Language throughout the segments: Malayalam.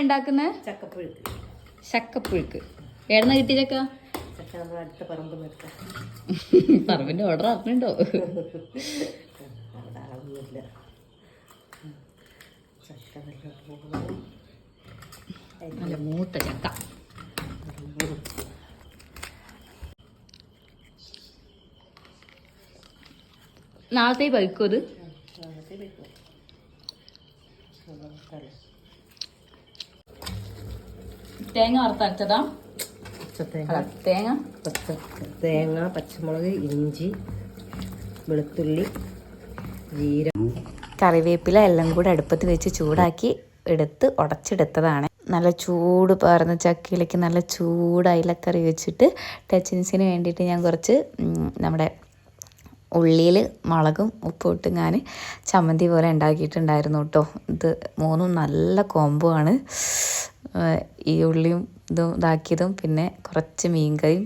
ഉണ്ടാക്കുന്നത് ചക്കപ്പുഴുക്ക്. ചക്കപ്പുഴുക്ക് എവിടുന്ന കിട്ടി ചക്ക? ചക്ക നമ്മൾ അടുത്ത പറമ്പ് നിർത്താം. പറമ്പിന്റെ ഓർഡർ അറിഞ്ഞുണ്ടോ? അവിടെ ആളൊന്നുമില്ല. ചക്ക നല്ല മൂത്ത ചക്ക. നാളത്തെ പഴുക്കും അത്. തേങ്ങ വറുത്തരച്ചതാ? തേങ്ങ, പച്ചമുളക്, ഇഞ്ചി, വെളുത്തുള്ളി, ജീരകം, കറിവേപ്പില എല്ലാം കൂടെ അടുപ്പത്ത് വെച്ച് ചൂടാക്കി എടുത്ത് ഉടച്ചെടുത്തതാണ്. നല്ല ചൂട് പാർന്ന ചക്കയിലേക്ക് നല്ല ചൂട് അയിലക്കറി വെച്ചിട്ട് ടച്ചിൻസിന് വേണ്ടിയിട്ട് ഞാൻ കുറച്ച് നമ്മുടെ ഉള്ളിയിൽ മുളകും ഉപ്പും ഇട്ട് ഞാൻ ചമ്മന്തി പോലെ ഉണ്ടാക്കിയിട്ടുണ്ടായിരുന്നു കേട്ടോ. ഇത് മൂന്നും നല്ല കോംബോ ആണ്. ഈ ഉള്ളിയും ഇതും ഇതാക്കിയതും പിന്നെ കുറച്ച് മീൻകറിയും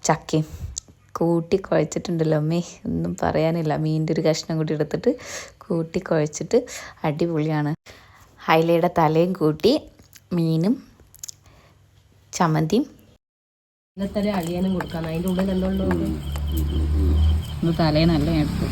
ചക്കയും കൂട്ടി കുഴച്ചിട്ടുണ്ടല്ലോ അമ്മേ, ഒന്നും പറയാനില്ല. മീനിൻ്റെ ഒരു കഷ്ണം കൂടി എടുത്തിട്ട് കൂട്ടി കുഴച്ചിട്ട് അടിപൊളിയാണ്. ഹൈലയുടെ തലയും കൂട്ടി മീനും ചമ്മന്തിയും. ഇന്നത്തെ അളിയാനും കൊടുക്കാം. അതിൻ്റെ ഉള്ളിൽ എന്തുകൊണ്ടോ തലേ നല്ല എടുത്തു.